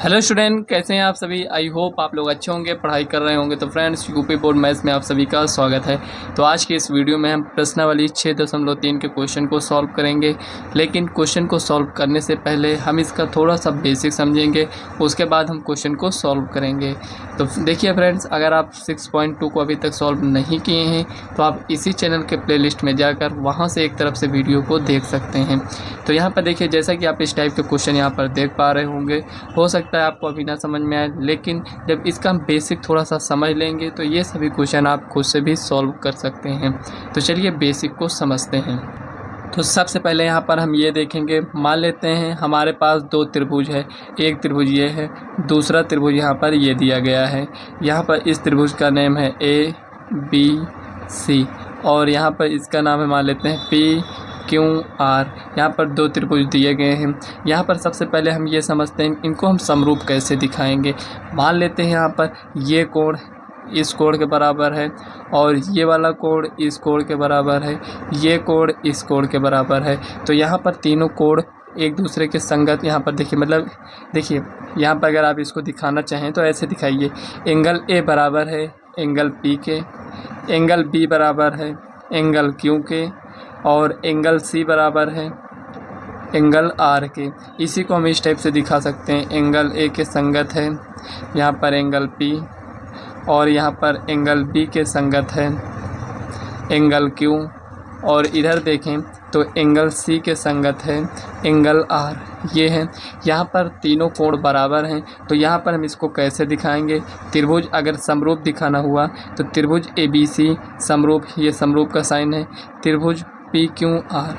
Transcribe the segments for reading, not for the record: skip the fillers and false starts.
Hello student, कैसे हैं आप सभी। आई होप आप लोग अच्छे होंगे, पढ़ाई कर रहे होंगे। तो फ्रेंड्स, यूपी बोर्ड मैथ्स में आप सभी का स्वागत है। तो आज की इस वीडियो में हम प्रश्नावली 6.3 के क्वेश्चन को सॉल्व करेंगे। लेकिन क्वेश्चन को सॉल्व करने से पहले हम इसका थोड़ा सा बेसिक समझेंगे, उसके बाद हम क्वेश्चन को सॉल्व करेंगे। तो देखिए फ्रेंड्स, अगर आप 6.2 को अभी तक सॉल्व नहीं किए हैं तो आप इसी चैनल के प्लेलिस्ट में जाकर वहाँ से एक तरफ से वीडियो को देख सकते हैं। तो यहाँ पर देखिए, जैसा कि आप इस टाइप के क्वेश्चन यहाँ पर देख पा रहे होंगे, हो सकता है आपको अभी ना समझ में आए, लेकिन जब इसका हम बेसिक थोड़ा सा समझ लेंगे तो ये सभी क्वेश्चन आप खुद से भी सॉल्व कर सकते हैं। तो चलिए बेसिक को समझते हैं। तो सबसे पहले यहाँ पर हम ये देखेंगे, मान लेते हैं हमारे पास दो त्रिभुज है। एक त्रिभुज ये है, दूसरा त्रिभुज यहाँ पर ये दिया गया है। यहाँ पर इस त्रिभुज का नेम है ABC और यहाँ पर इसका नाम है, मान लेते हैं PQR। यहाँ पर दो त्रिभुज दिए गए हैं। यहाँ पर सबसे पहले हम ये समझते हैं इनको हम समरूप कैसे दिखाएंगे। मान लेते हैं यहाँ पर ये कोण इस कोण के बराबर है और ये वाला कोण इस कोण के बराबर है, ये कोण इस कोण के बराबर है। तो यहाँ पर तीनों कोण एक दूसरे के संगत यहाँ पर देखिए, मतलब देखिए यहाँ पर अगर आप इसको दिखाना चाहें तो ऐसे दिखाइए। एंगल A बराबर है एंगल P के, एंगल B बराबर है एंगल Q के और एंगल C बराबर है एंगल R के। इसी को हम इस टाइप से दिखा सकते हैं। एंगल A के संगत है यहाँ पर एंगल P और यहाँ पर एंगल B के संगत है एंगल Q और इधर देखें तो एंगल C के संगत है एंगल R। ये है, यहाँ पर तीनों कोण बराबर हैं। तो यहाँ पर हम इसको कैसे दिखाएंगे। त्रिभुज अगर समरूप दिखाना हुआ तो त्रिभुज ABC समरूप, ये समरूप का साइन है। त्रिभुज PQR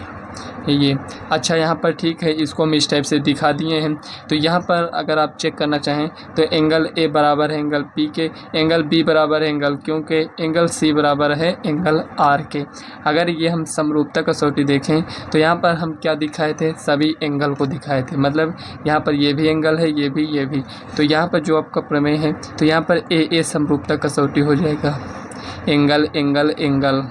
ये अच्छा, यहाँ पर ठीक है, इसको हम इस टाइप से दिखा दिए हैं। तो यहाँ पर अगर आप चेक करना चाहें तो एंगल A बराबर है एंगल P के, एंगल B बराबर है एंगल Q के, एंगल C बराबर है एंगल R के। अगर ये हम समरूपता कसौटी देखें तो यहाँ पर हम क्या दिखाए थे, सभी एंगल को दिखाए थे। मतलब यहाँ पर ये भी एंगल है, ये भी। तो यहाँ पर जो आपका प्रमेय है तो यहाँ पर A समरूपता कसौटी हो जाएगा। एंगल एंगल एंगल,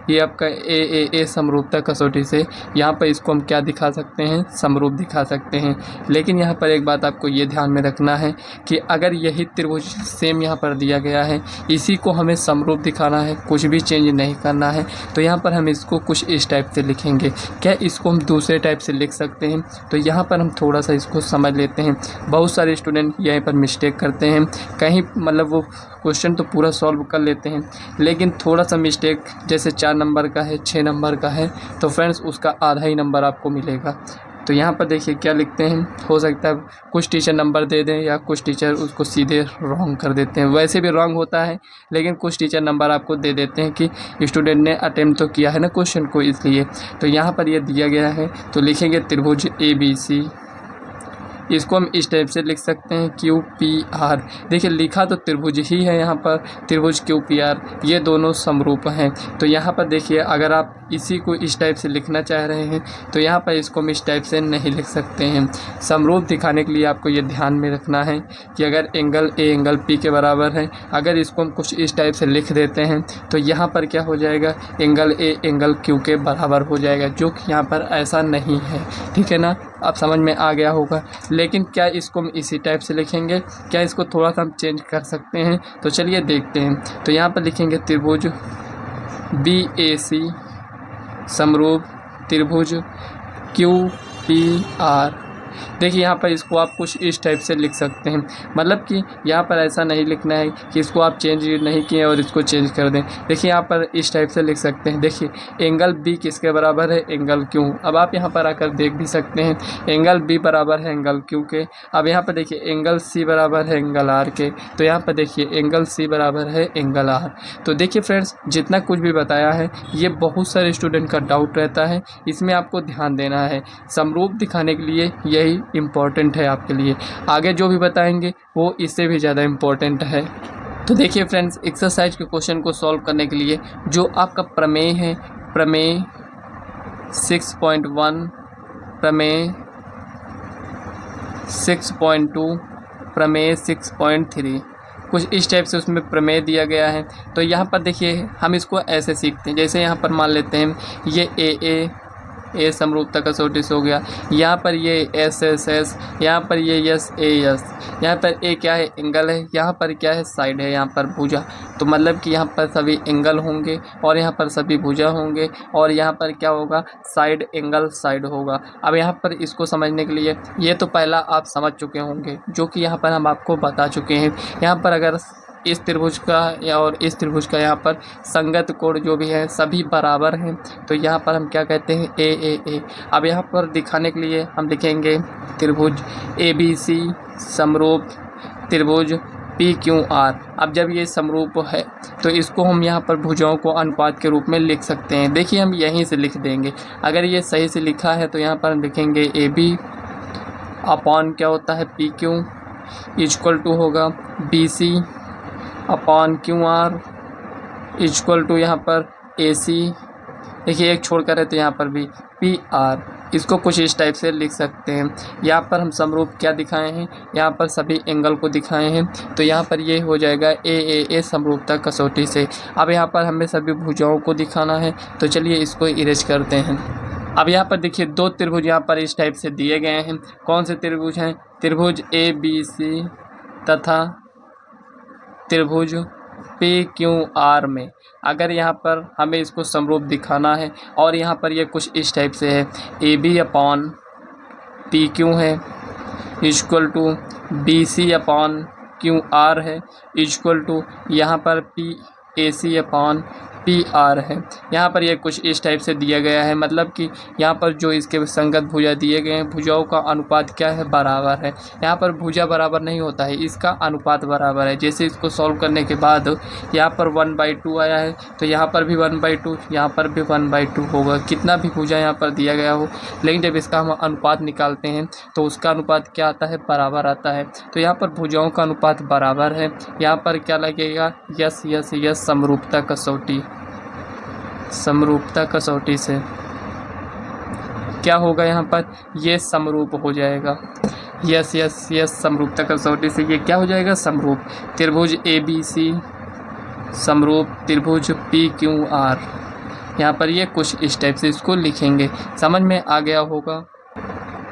ये आपका ए समरूपता कसौटी से यहाँ पर इसको हम क्या दिखा सकते हैं, समरूप दिखा सकते हैं। लेकिन यहाँ पर एक बात आपको ये ध्यान में रखना है कि अगर यही त्रिभुज सेम यहाँ पर दिया गया है, इसी को हमें समरूप दिखाना है, कुछ भी चेंज नहीं करना है, तो यहाँ पर हम इसको कुछ इस टाइप से लिखेंगे। क्या इसको हम दूसरे टाइप से लिख सकते हैं? तो यहाँ पर हम थोड़ा सा इसको समझ लेते हैं। बहुत सारे स्टूडेंट यहीं पर मिस्टेक करते हैं, कहीं मतलब वो क्वेश्चन तो पूरा सॉल्व कर लेते हैं लेकिन थोड़ा सा मिस्टेक, जैसे 4 नंबर का है, 6 नंबर का है, तो फ्रेंड्स उसका आधा ही नंबर आपको मिलेगा। तो यहाँ पर देखिए क्या लिखते हैं, हो सकता है कुछ टीचर नंबर दे दें या कुछ टीचर उसको सीधे रॉन्ग कर देते हैं। वैसे भी रॉन्ग होता है, लेकिन कुछ टीचर नंबर आपको दे देते हैं कि स्टूडेंट ने अटेम्प्ट तो किया है ना क्वेश्चन को, इसलिए। तो यहाँ पर ये दिया गया है तो लिखेंगे त्रिभुज ABC, इसको हम इस टाइप से लिख सकते हैं QPR। देखिए लिखा तो त्रिभुज ही है, यहाँ पर त्रिभुज QPR, ये दोनों समरूप हैं। तो यहाँ पर देखिए अगर आप इसी को इस टाइप से लिखना चाह रहे हैं तो यहाँ पर इसको हम इस टाइप से नहीं लिख सकते हैं। समरूप दिखाने के लिए आपको ये ध्यान में रखना है कि अगर एंगल A एंगल P के बराबर है, अगर इसको हम कुछ इस टाइप से लिख देते हैं तो यहाँ पर क्या हो जाएगा, एंगल A एंगल Q के बराबर हो जाएगा, जो कि यहाँ पर ऐसा नहीं है। ठीक है ना, आप समझ में आ गया होगा। लेकिन क्या इसको हम इसी टाइप से लिखेंगे, क्या इसको थोड़ा सा हम चेंज कर सकते हैं? तो चलिए देखते हैं। तो यहाँ पर लिखेंगे त्रिभुज BAC समरूप त्रिभुज QPR। देखिए यहाँ पर इसको आप कुछ इस टाइप से लिख सकते हैं, मतलब कि यहाँ पर ऐसा नहीं लिखना है कि इसको आप चेंज नहीं किए और इसको चेंज कर दें। देखिए यहाँ पर इस टाइप से लिख सकते हैं। देखिए एंगल B किसके बराबर है, एंगल Q। अब आप यहाँ पर आकर देख भी सकते हैं, एंगल B बराबर है एंगल Q के। अब यहाँ पर देखिए एंगल C बराबर है एंगल R के। तो यहाँ पर देखिए एंगल C बराबर है एंगल R। तो देखिए फ्रेंड्स, जितना कुछ भी बताया है ये बहुत सारे स्टूडेंट का डाउट रहता है, इसमें आपको ध्यान देना है। समरूप दिखाने के लिए यही इम्पॉर्टेंट है आपके लिए, आगे जो भी बताएंगे वो इससे भी ज़्यादा इम्पॉर्टेंट है। तो देखिए फ्रेंड्स, एक्सरसाइज के क्वेश्चन को सॉल्व करने के लिए जो आपका प्रमेय है, प्रमेय 6.1, प्रमेय 6.2, प्रमेय 6.3, कुछ इस टाइप से उसमें प्रमेय दिया गया है। तो यहाँ पर देखिए हम इसको ऐसे सीखते हैं, जैसे यहाँ पर मान लेते हैं ये AA ए समरूपता कसौटी से हो गया। यहाँ पर ये एस एस एस, यहाँ पर ये यस ए यस, यहाँ पर ए क्या है एंगल है, यहाँ पर क्या है साइड है, यहाँ पर भुजा। तो मतलब कि यहाँ पर सभी एंगल होंगे और यहाँ पर सभी भुजा होंगे और यहाँ पर क्या होगा साइड एंगल साइड होगा। अब यहाँ पर इसको समझने के लिए ये तो पहला आप समझ चुके होंगे जो कि यहाँ पर हम आपको बता चुके हैं। यहाँ पर अगर इस त्रिभुज का या और इस त्रिभुज का यहाँ पर संगत कोण जो भी है सभी बराबर हैं तो यहाँ पर हम क्या कहते हैं ए। अब यहाँ पर दिखाने के लिए हम लिखेंगे त्रिभुज ABC समरूप त्रिभुज PQR। अब जब ये समरूप है तो इसको हम यहाँ पर भुजाओं को अनुपात के रूप में लिख सकते हैं। देखिए हम यहीं से लिख देंगे, अगर ये सही से लिखा है तो यहाँ पर हम लिखेंगे AB अपॉन क्या होता है PQ इक्वल टू होगा BC upon QR equal to यहाँ पर AC। देखिए एक छोड़ कर है तो यहाँ पर भी PR। इसको कुछ इस टाइप से लिख सकते हैं। यहाँ पर हम समरूप क्या दिखाए हैं, यहाँ पर सभी एंगल को दिखाए हैं तो यहाँ पर ये हो जाएगा ए समरूपता कसौटी से। अब यहाँ पर हमें सभी भुजाओं को दिखाना है तो चलिए इसको इरेज करते हैं। अब यहाँ पर देखिए दो त्रिभुज यहाँ पर इस टाइप से दिए गए हैं। कौन से त्रिभुज हैं, त्रिभुज ABC तथा त्रिभुज PQR में। अगर यहाँ पर हमें इसको समरूप दिखाना है और यहाँ पर ये कुछ इस टाइप से है AB अपॉन PQ है equal to BC upon QR है इक्वल टू यहाँ पर PAC अपॉन PR है। यहाँ पर ये कुछ इस टाइप से दिया गया है, मतलब कि यहाँ पर जो इसके संगत भुजा दिए गए हैं भुजाओं का अनुपात क्या है बराबर है। यहाँ पर भुजा बराबर नहीं होता है, इसका अनुपात बराबर है। जैसे इसको सॉल्व करने के बाद यहाँ पर 1/2 आया है तो यहाँ पर भी 1/2, यहाँ पर भी 1/2 होगा, कितना भी भुजा यहाँ पर दिया गया हो। लेकिन जब इसका हम अनुपात निकालते हैं तो उसका अनुपात क्या आता है बराबर आता है। तो यहाँ पर भुजाओं का अनुपात बराबर है। यहाँ पर क्या लगेगा यस यस यस समरूपता कसौटी। समरूपता कसौटी से क्या होगा, यहाँ पर ये समरूप हो जाएगा। यस यस यस समरूपता कसौटी से ये क्या हो जाएगा समरूप। त्रिभुज ABC समरूप त्रिभुज PQR। यहाँ पर ये कुछ इस टाइप से इसको लिखेंगे, समझ में आ गया होगा।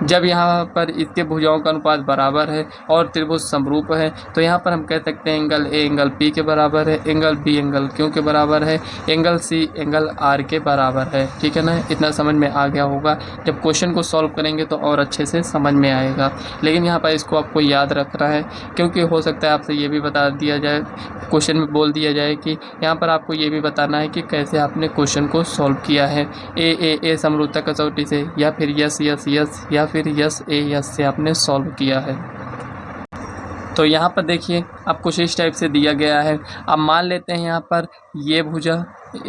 जब यहाँ पर इसके भुजाओं का अनुपात बराबर है और त्रिभुज समरूप है तो यहाँ पर हम कह सकते हैं एंगल A एंगल P के बराबर है, एंगल B एंगल Q के बराबर है, एंगल C एंगल R के बराबर है। ठीक है ना, इतना समझ में आ गया होगा। जब क्वेश्चन को सॉल्व करेंगे तो और अच्छे से समझ में आएगा। लेकिन यहाँ पर इसको आपको याद रखना है क्योंकि हो सकता है आपसे ये भी बता दिया जाए, क्वेश्चन में बोल दिया जाए कि यहाँ पर आपको ये भी बताना है कि कैसे आपने क्वेश्चन को सॉल्व किया है। ए समरूपता कसौटी से या फिर यस यस यस या फिर यस ए यस से आपने सॉल्व किया है। तो यहाँ पर देखिए अब कुछ इस टाइप से दिया गया है। अब मान लेते हैं यहाँ पर ये भुजा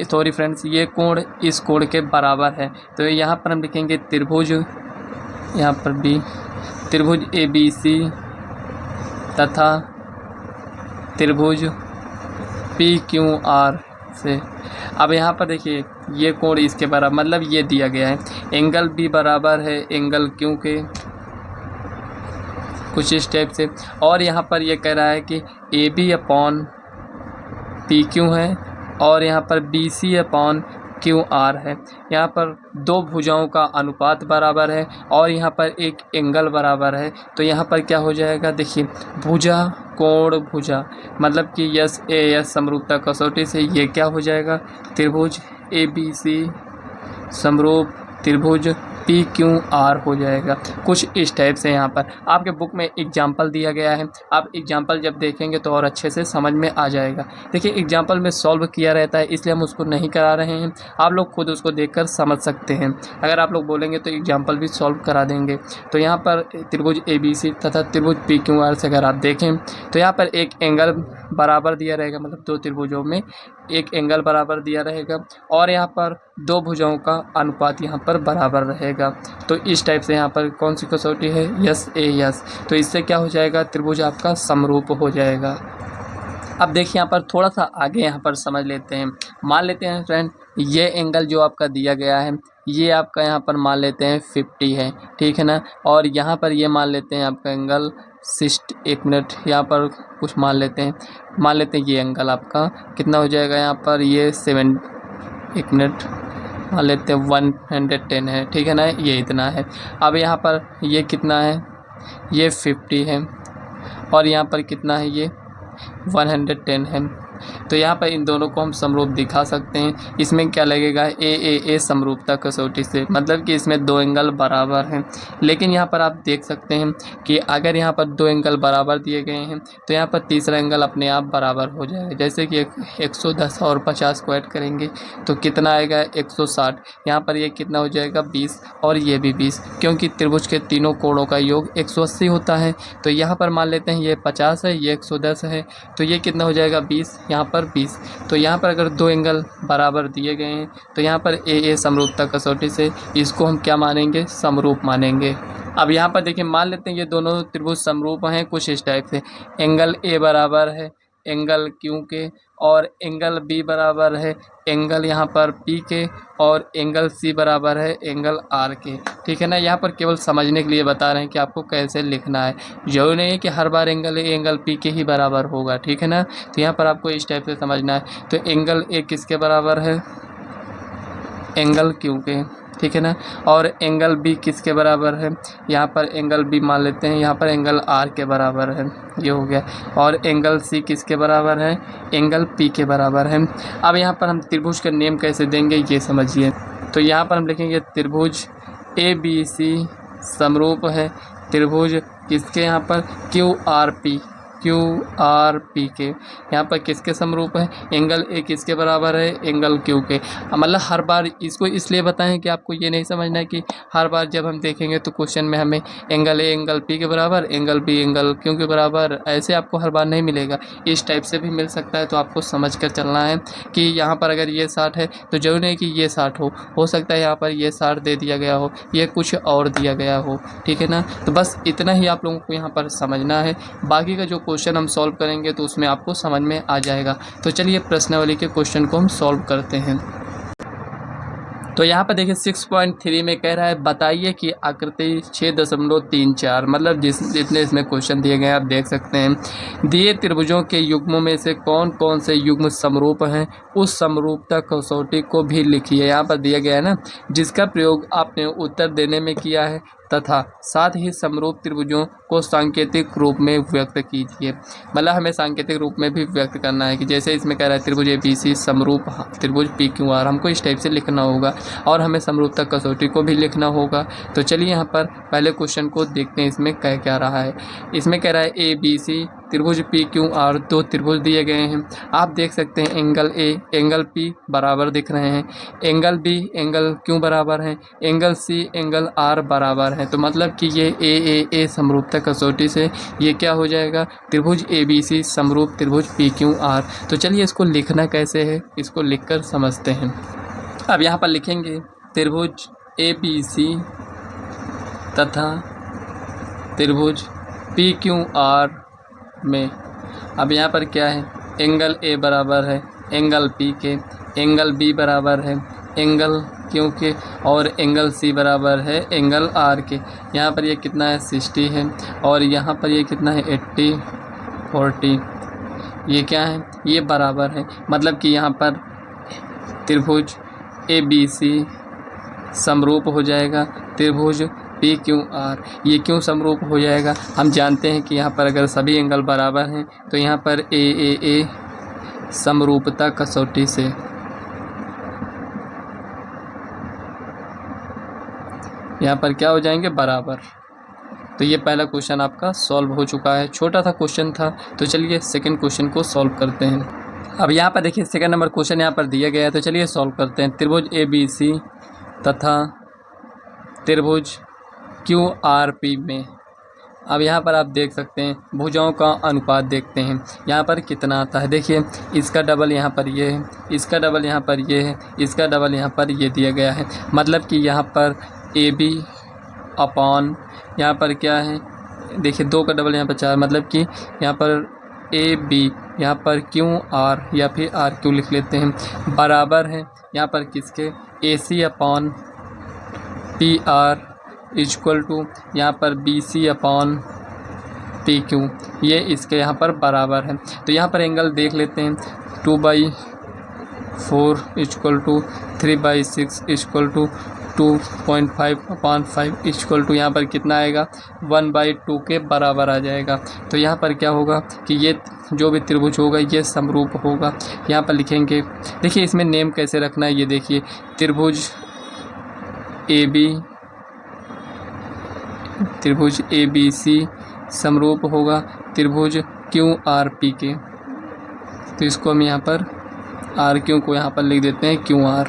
सॉरी फ्रेंड्स ये कोण इस कोण के बराबर है तो यहाँ पर हम लिखेंगे त्रिभुज, यहाँ पर भी त्रिभुज ABC तथा त्रिभुज PQR से। अब यहाँ पर देखिए ये कोण इसके बराबर, मतलब ये दिया गया है एंगल B बराबर है एंगल Q के, कुछ इस टाइप से। और यहाँ पर ये कह रहा है कि AB अपॉन PQ है और यहाँ पर BC अपॉन QR है। यहाँ पर दो भुजाओं का अनुपात बराबर है और यहाँ पर एक एंगल बराबर है तो यहाँ पर क्या हो जाएगा, देखिए भुजा कोण भुजा, मतलब कि यस ए यस समरूपता कसौटी से ये क्या हो जाएगा त्रिभुज ABC समरूप त्रिभुज PQR हो जाएगा। कुछ इस टाइप से यहाँ पर आपके बुक में एग्जाम्पल दिया गया है, आप एग्जाम्पल जब देखेंगे तो और अच्छे से समझ में आ जाएगा। देखिए एग्जाम्पल में सॉल्व किया रहता है इसलिए हम उसको नहीं करा रहे हैं, आप लोग खुद उसको देखकर समझ सकते हैं। अगर आप लोग बोलेंगे तो एग्जाम्पल भी सॉल्व करा देंगे। तो यहाँ पर त्रिभुज ABC तथा त्रिभुज PQR से अगर आप देखें तो यहाँ पर एक एंगल बराबर दिया रहेगा, मतलब दो त्रिभुजों में एक एंगल बराबर दिया रहेगा और यहाँ पर दो भुजाओं का अनुपात यहाँ पर बराबर रहेगा। तो इस टाइप से यहाँ पर कौन सी कसौटी है यस ए यस, तो इससे क्या हो जाएगा त्रिभुज आपका समरूप हो जाएगा। अब देखिए यहाँ पर थोड़ा सा आगे यहाँ पर समझ लेते हैं। मान लेते हैं फ्रेंड ये एंगल जो आपका दिया गया है ये आपका यहाँ पर मान लेते हैं 50 है, ठीक है ना, और यहाँ पर ये मान लेते हैं आपका एंगल 60, एक मिनट यहाँ पर कुछ मान लेते हैं ये एंगल आपका कितना हो जाएगा यहाँ पर ये 7, एक मिनट मान लेते हैं 110 है, ठीक है ना, ये इतना है। अब यहाँ पर ये कितना है, ये 50 है, और यहाँ पर कितना है, ये 110 है। तो यहाँ पर इन दोनों को हम समरूप दिखा सकते हैं। इसमें क्या लगेगा, ए समरूपता कसौटी से, मतलब कि इसमें दो एंगल बराबर हैं। लेकिन यहाँ पर आप देख सकते हैं कि अगर यहाँ पर दो एंगल बराबर दिए गए हैं तो यहाँ पर तीसरा एंगल अपने आप बराबर हो जाएगा। जैसे कि 110 और 50 को ऐड करेंगे तो कितना आएगा, 160। यहाँ पर ये कितना हो जाएगा, 20, और ये भी 20, क्योंकि त्रिभुज के तीनों कोणों का योग 180 होता है। तो यहाँ पर मान लेते हैं ये 50 है, ये 110 है, तो ये कितना हो जाएगा, 20, यहाँ पर 20। तो यहाँ पर अगर दो एंगल बराबर दिए गए हैं तो यहाँ पर ए समरूपता कसौटी से इसको हम क्या मानेंगे, समरूप मानेंगे। अब यहाँ पर देखिए, मान लेते हैं ये दोनों त्रिभुज समरूप हैं कुछ इस टाइप से। एंगल ए बराबर है एंगल क्यू के, और एंगल बी बराबर है एंगल यहाँ पर पी के, और एंगल सी बराबर है एंगल आर के, ठीक है ना। यहाँ पर केवल समझने के लिए बता रहे हैं कि आपको कैसे लिखना है। जरूरी नहीं है कि हर बार एंगल ए एंगल पी के ही बराबर होगा, ठीक है ना। तो यहाँ पर आपको इस टाइप से समझना है। तो एंगल ए किसके बराबर है, एंगल क्यू के, ठीक है ना। और एंगल बी किसके बराबर है, यहाँ पर एंगल बी मान लेते हैं यहाँ पर एंगल आर के बराबर है, ये हो गया। और एंगल सी किसके बराबर है, एंगल पी के बराबर है। अब यहाँ पर हम त्रिभुज का नेम कैसे देंगे ये समझिए। तो यहाँ पर हम लिखेंगे त्रिभुज ABC समरूप है त्रिभुज किसके, यहाँ पर QRP के। यहाँ पर किसके समरूप है, एंगल ए किसके बराबर है, एंगल क्यू के। मतलब हर बार इसको इसलिए बताएं कि आपको ये नहीं समझना है कि हर बार जब हम देखेंगे तो क्वेश्चन में हमें एंगल ए एंगल पी के बराबर, एंगल बी एंगल क्यू के बराबर, ऐसे आपको हर बार नहीं मिलेगा। इस टाइप से भी मिल सकता है। तो आपको समझ कर चलना है कि यहाँ पर अगर ये 60 है तो जरूरी नहीं कि ये 60 हो सकता है यहाँ पर ये 60 दे दिया गया हो, ये कुछ और दिया गया हो, ठीक है ना। तो बस इतना ही आप लोगों को यहाँ पर समझना है। बाकी का जो क्वेश्चन हम सॉल्व करेंगे तो उसमें आपको समझ में आ जाएगा। तो चलिए प्रश्नावली के क्वेश्चन को हम सॉल्व करते हैं। तो यहाँ पर देखिए 6.3 में कह रहा है बताइए कि आकृति 6.34, मतलब जितने इसमें क्वेश्चन दिए गए हैं आप देख सकते हैं। दिए त्रिभुजों के युग्मों में से कौन कौन से युग्म समरूप हैं, उस समरूपता कसौटी को भी लिखिए। यहाँ पर दिया गया है ना, जिसका प्रयोग आपने उत्तर देने में किया है, तथा साथ ही समरूप त्रिभुजों को सांकेतिक रूप में व्यक्त कीजिए। मतलब हमें सांकेतिक रूप में भी व्यक्त करना है कि जैसे इसमें कह रहा है त्रिभुज ABC समरूप त्रिभुज PQR, हमको इस टाइप से लिखना होगा। और हमें समरूपता कसौटी को भी लिखना होगा। तो चलिए यहाँ पर पहले क्वेश्चन को देखते हैं, इसमें कह क्या रहा है। इसमें कह रहा है ABC त्रिभुज PQR, दो त्रिभुज दिए गए हैं। आप देख सकते हैं एंगल A एंगल P बराबर दिख रहे हैं, एंगल B एंगल Q बराबर है, एंगल C एंगल R बराबर है। तो मतलब कि ये A समरूपता कसौटी से ये क्या हो जाएगा, त्रिभुज ABC समरूप त्रिभुज PQR। तो चलिए इसको लिखना कैसे है, इसको लिखकर समझते हैं। अब यहाँ पर लिखेंगे त्रिभुज ABC तथा त्रिभुज PQR में। अब यहाँ पर क्या है, एंगल A बराबर है एंगल P के, एंगल B बराबर है एंगल Q के, और एंगल C बराबर है एंगल R के। यहाँ पर ये कितना है 60 है, और यहाँ पर ये कितना है 80 40, ये क्या है, ये बराबर है। मतलब कि यहाँ पर त्रिभुज ABC समरूप हो जाएगा त्रिभुज PQR। ये क्यों समरूप हो जाएगा, हम जानते हैं कि यहाँ पर अगर सभी एंगल बराबर हैं तो यहाँ पर A समरूपता कसौटी से यहाँ पर क्या हो जाएंगे, बराबर। तो ये पहला क्वेश्चन आपका सॉल्व हो चुका है। छोटा सा क्वेश्चन था। तो चलिए सेकंड क्वेश्चन को सॉल्व करते हैं। अब यहाँ पर देखिए सेकंड नंबर क्वेश्चन यहाँ पर दिया गया है। तो चलिए सॉल्व करते हैं। त्रिभुज ABC तथा त्रिभुज QRP में। अब यहाँ पर आप देख सकते हैं भुजाओं का अनुपात देखते हैं यहाँ पर कितना आता है। देखिए इसका डबल यहाँ पर ये है, इसका डबल यहाँ पर ये है, इसका डबल यहाँ पर ये दिया गया है। मतलब कि यहाँ पर AB अपॉन यहाँ पर क्या है, देखिए 2 का डबल यहाँ पर 4, मतलब कि यहाँ पर AB यहाँ पर QR या फिर RQ लिख लेते हैं, बराबर है यहाँ पर किसके, AC upon PR equal to यहाँ पर BC अपॉन PQ, ये इसके यहाँ पर बराबर है। तो यहाँ पर एंगल देख लेते हैं 2/, 4 equal to 3/6 equal to 2.5/5 equal to यहाँ पर कितना आएगा 1/2 के बराबर आ जाएगा। तो यहाँ पर क्या होगा कि ये जो भी त्रिभुज होगा ये समरूप होगा। यहाँ पर लिखेंगे, देखिए इसमें नेम कैसे रखना है, ये देखिए त्रिभुज ABC समरूप होगा त्रिभुज QRP के। तो इसको हम यहाँ पर RQ को यहाँ पर लिख देते हैं QR।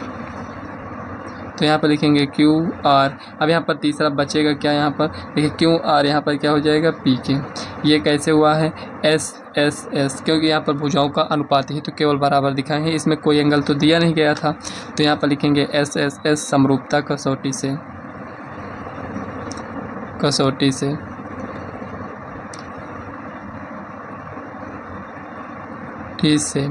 तो यहाँ पर लिखेंगे QR। अब यहाँ पर तीसरा बचेगा क्या, यहाँ पर देखिए QR यहाँ पर क्या हो जाएगा PK। ये कैसे हुआ है SSS, क्योंकि यहाँ पर भुजाओं का अनुपात ही तो केवल बराबर दिखाए हैं, इसमें कोई एंगल तो दिया नहीं गया था। तो यहाँ पर लिखेंगे SSS समरूपता कसौटी से ठीक से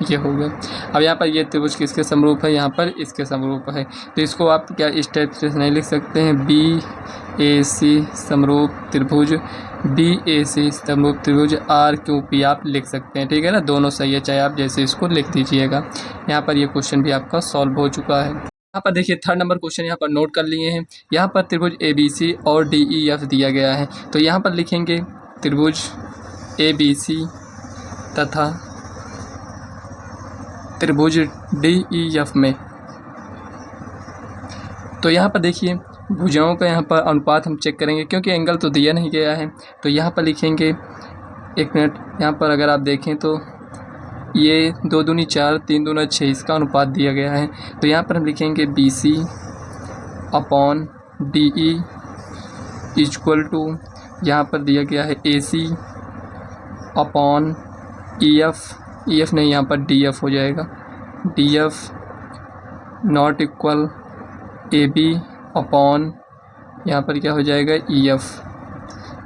ये हो गया। अब यहाँ पर ये त्रिभुज किसके समरूप है, यहाँ पर इसके समरूप है। तो इसको आप क्या इस टाइप से नहीं लिख सकते हैं, BAC समरूप त्रिभुज RQP आप लिख सकते हैं, ठीक है ना। दोनों सही है, चाहे आप जैसे इसको लिख दीजिएगा। यहाँ पर ये क्वेश्चन भी आपका सॉल्व हो चुका है। यहाँ पर देखिए थर्ड नंबर क्वेश्चन यहाँ पर नोट कर लिए हैं। यहाँ पर त्रिभुज ABC और DEF दिया गया है। तो यहाँ पर लिखेंगे त्रिभुज ABC तथा त्रिभुज DEF में। तो यहाँ पर देखिए भुजाओं का यहाँ पर अनुपात हम चेक करेंगे, क्योंकि एंगल तो दिया नहीं गया है। तो यहाँ पर लिखेंगे, एक मिनट, यहाँ पर अगर आप देखें तो ये 2 दूनी 4 3 दूना 6 इसका अनुपात दिया गया है। तो यहाँ पर हम लिखेंगे BC upon DE equal to, यहाँ पर दिया गया है AC अपॉन EF नहीं, यहाँ पर DF हो जाएगा, DF not equal AB upon, यहाँ पर क्या हो जाएगा EF।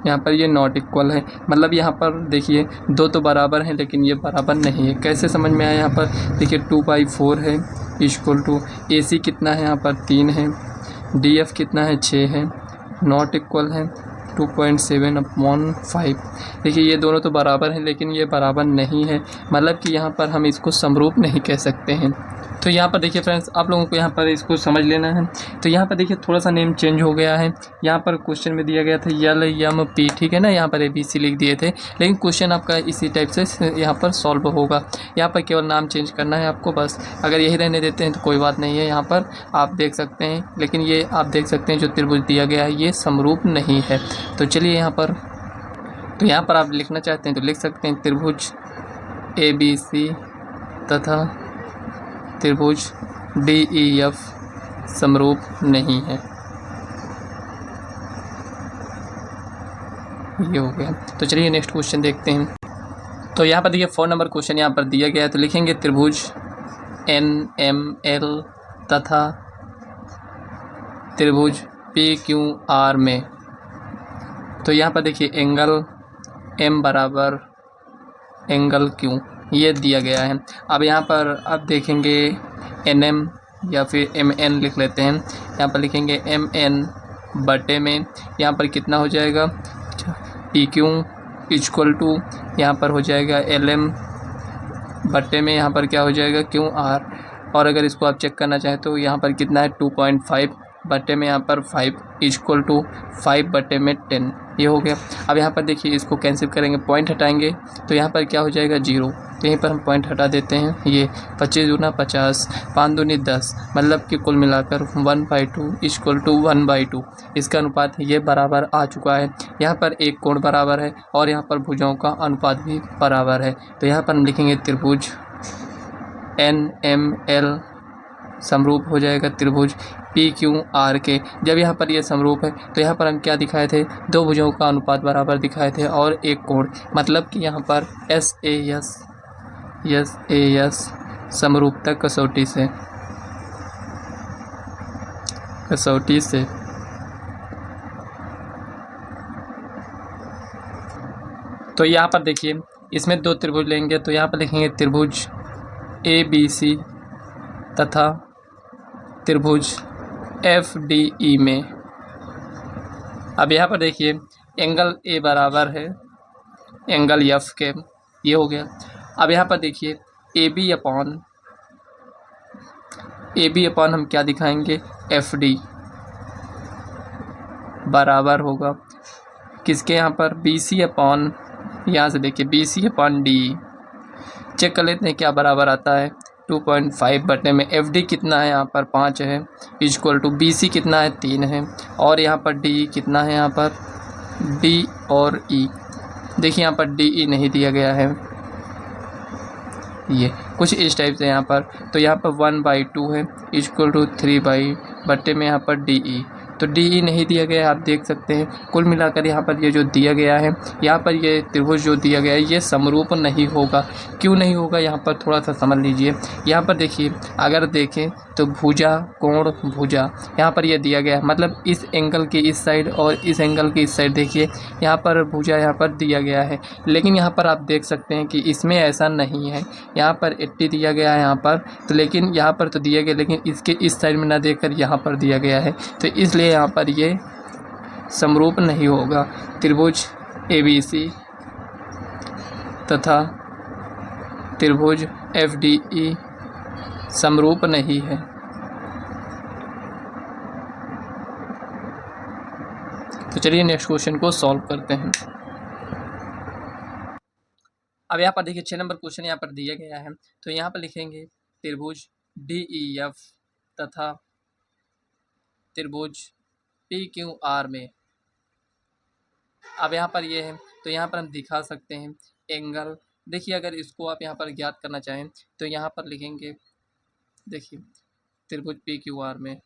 यहाँ पर ये नॉट इक्वल है, मतलब यहाँ पर देखिए दो तो बराबर हैं लेकिन ये बराबर नहीं है। कैसे समझ में आया, यहाँ पर देखिए 2/4 है इक्वल टू AC कितना है, यहाँ पर 3 है, DF कितना है 6 है, नॉट इक्वल है 2.7/5। देखिए ये दोनों तो बराबर हैं लेकिन ये बराबर नहीं है, मतलब कि यहाँ पर हम इसको समरूप नहीं कह सकते हैं। तो यहाँ पर देखिए फ्रेंड्स, आप लोगों को यहाँ पर इसको समझ लेना है। तो यहाँ पर देखिए थोड़ा सा नेम चेंज हो गया है। यहाँ पर क्वेश्चन में दिया गया था LMP, ठीक है ना, यहाँ पर ABC लिख दिए थे, लेकिन क्वेश्चन आपका इसी टाइप से यहाँ पर सॉल्व होगा। यहाँ पर केवल नाम चेंज करना है आपको बस। अगर यही रहने देते हैं तो कोई बात नहीं है, यहाँ पर आप देख सकते हैं। लेकिन ये आप देख सकते हैं जो त्रिभुज दिया गया है ये समरूप नहीं है। तो चलिए यहाँ पर आप लिखना चाहते हैं तो लिख सकते हैं त्रिभुज ABC तथा त्रिभुज DEF समरूप नहीं है। ये हो गया। तो चलिए नेक्स्ट क्वेश्चन देखते हैं। तो यहाँ पर देखिए 4 नंबर क्वेश्चन यहाँ पर दिया गया है। तो लिखेंगे त्रिभुज NML तथा त्रिभुज PQR में। तो यहाँ पर देखिए एंगल M बराबर एंगल Q ये दिया गया है। अब यहाँ पर आप देखेंगे NM या फिर MN लिख लेते हैं। यहाँ पर लिखेंगे MN बटे में यहाँ पर कितना हो जाएगा PQ इक्वल टू यहाँ पर हो जाएगा LM बटे में यहाँ पर क्या हो जाएगा QR। और अगर इसको आप चेक करना चाहें तो यहाँ पर कितना है 2.5 बटे में यहाँ पर 5 इक्वल टू 5 बटे में 10 ये हो गया। अब यहाँ पर देखिए इसको कैंसिल करेंगे, पॉइंट हटाएंगे तो यहाँ पर क्या हो जाएगा 0। तो यहीं पर हम पॉइंट हटा देते हैं। ये 25 दूना 50 5 दूनी 10, मतलब कि कुल मिलाकर 1/2 इक्वल टू 1/2 इसका अनुपात ये बराबर आ चुका है। यहाँ पर एक कोण बराबर है और यहाँ पर भुजाओं का अनुपात भी बराबर है। तो यहाँ पर हम लिखेंगे त्रिभुज NML समरूप हो जाएगा त्रिभुज PQR के। जब यहाँ पर ये समरूप है तो यहाँ पर हम क्या दिखाए थे, दो भुजाओं का अनुपात बराबर दिखाए थे और एक कोण, मतलब कि यहाँ पर SAS समरूपता कसौटी से तो यहाँ पर देखिए इसमें दो त्रिभुज लेंगे तो यहाँ पर लिखेंगे त्रिभुज ABC तथा त्रिभुज FDE में। अब यहाँ पर देखिए एंगल A बराबर है एंगल F के, ये हो गया। अब यहाँ पर देखिए AB upon A B upon हम क्या दिखाएंगे, एफ डी बराबर होगा किसके, यहाँ पर बी सी अपॉन, यहाँ से देखिए B C upon D. Check कर लेते हैं क्या बराबर आता है, 2.5 बटे में एफ डी कितना है, यहाँ पर 5 है, इक्वल टू बी सी कितना है, 3 है, और यहाँ पर डी कितना है, यहाँ पर डी और ई, देखिए यहाँ पर डी ई नहीं दिया गया है, ये कुछ इस टाइप से यहाँ पर, तो यहाँ पर 1/2 है इक्वल टू 3 बटे में यहाँ पर डी ई, तो डी ई नहीं दिया गया है, आप देख सकते हैं। कुल मिलाकर यहाँ पर ये जो दिया गया है, यहाँ पर ये त्रिभुज जो दिया गया है ये समरूप नहीं होगा। क्यों नहीं होगा, यहाँ पर थोड़ा सा समझ लीजिए। यहाँ पर देखिए, अगर देखें तो भुजा कोण भुजा यहाँ पर ये दिया गया है, मतलब इस एंगल के इस साइड और इस एंगल के इस साइड, देखिए यहाँ पर भुजा यहाँ पर दिया गया है, लेकिन यहाँ पर आप देख सकते हैं कि इसमें ऐसा नहीं है। यहाँ पर 80 दिया गया है यहाँ पर, तो लेकिन यहाँ पर तो दिया गया, लेकिन इसके इस साइड में ना देकर यहाँ पर दिया गया है, तो इसलिए यहाँ पर ये समरूप नहीं होगा। त्रिभुज ABC तथा त्रिभुज FDE समरूप नहीं है। तो चलिए नेक्स्ट क्वेश्चन को सॉल्व करते हैं। अब यहाँ पर देखिए 6 नंबर क्वेश्चन यहाँ पर दिया गया है, तो यहाँ पर लिखेंगे त्रिभुज DEF तथा त्रिभुज PQR में। अब यहाँ पर ये है, तो यहाँ पर हम दिखा सकते हैं एंगल, देखिए अगर इसको आप यहाँ पर ज्ञात करना चाहें तो यहाँ पर लिखेंगे, देखिए त्रिभुज PQR में,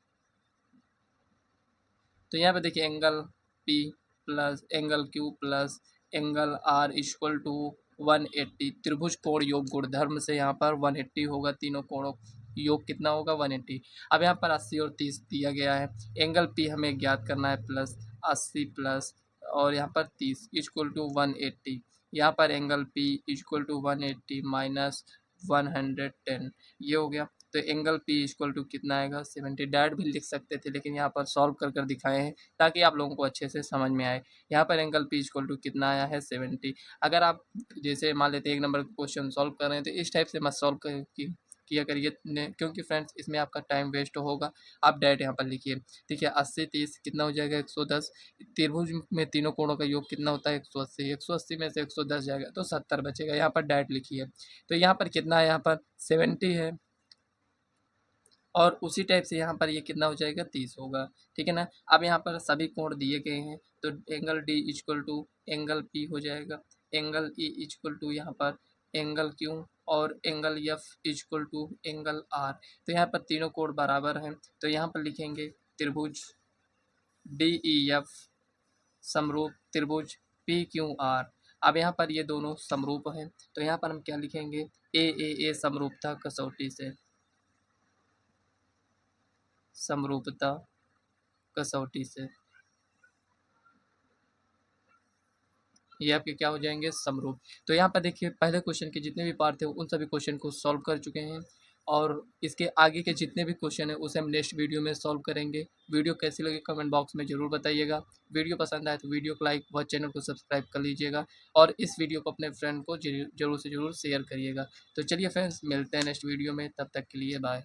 तो यहाँ पर देखिए angle P plus angle Q plus angle R equal to 180, त्रिभुज कोण योग गुणधर्म से यहाँ पर 180 होगा, तीनों कोणों योग कितना होगा 180। अब यहाँ पर 80 और 30 दिया गया है, एंगल P हमें ज्ञात करना है प्लस 80 प्लस और यहाँ पर 30 इक्वल टू 180, यहाँ पर angle P equal to 180 minus 110, ये हो गया। तो एंगल P इक्वल टू कितना आएगा 70, डायरेक्ट भी लिख सकते थे लेकिन यहाँ पर सॉल्व कर कर दिखाए हैं ताकि आप लोगों को अच्छे से समझ में आए। यहाँ पर एंगल P इक्वल टू कितना आया है 70। अगर आप जैसे मान लेते हैं 1 नंबर क्वेश्चन सॉल्व कर रहे हैं तो इस टाइप से मत सॉल्व किया करिए, क्योंकि फ्रेंड्स इसमें आपका टाइम वेस्ट होगा। आप डायरेक्ट यहाँ पर लिखिए, देखिए 80 30 कितना हो जाएगा 110, त्रिभुज में तीनों कोणों का योग कितना होता है 180, 180 में से 110 जाएगा तो 70 बचेगा, यहाँ पर डायरेक्ट लिखिए। तो यहाँ पर कितना है, यहाँ पर 70 है, और उसी टाइप से यहाँ पर ये कितना हो जाएगा 30 होगा, ठीक है ना। अब यहाँ पर सभी कोण दिए गए हैं, तो angle D equal to angle P हो जाएगा, एंगल ई इक्वल टू यहाँ पर एंगल क्यू और angle F equal to angle R. तो यहाँ पर तीनों कोण बराबर हैं, तो यहाँ पर लिखेंगे त्रिभुज डी ई एफ समरूप त्रिभुज पी क्यू आर। अब यहाँ पर ये दोनों समरूप हैं, तो यहाँ पर हम क्या लिखेंगे, ए समरूपता कसौटी से, समरूपता कसौटी से ये आपके क्या हो जाएंगे समरूप। तो यहाँ पर देखिए पहले क्वेश्चन के जितने भी पार्ट थे उन सभी क्वेश्चन को सॉल्व कर चुके हैं, और इसके आगे के जितने भी क्वेश्चन हैं उसे हम नेक्स्ट वीडियो में सॉल्व करेंगे। वीडियो कैसी लगी कमेंट बॉक्स में ज़रूर बताइएगा। वीडियो पसंद आए तो वीडियो को लाइक व चैनल को सब्सक्राइब कर लीजिएगा, और इस वीडियो को अपने फ्रेंड को जरूर से ज़रूर शेयर करिएगा। तो चलिए फ्रेंड्स मिलते हैं नेक्स्ट वीडियो में, तब तक के लिए बाय।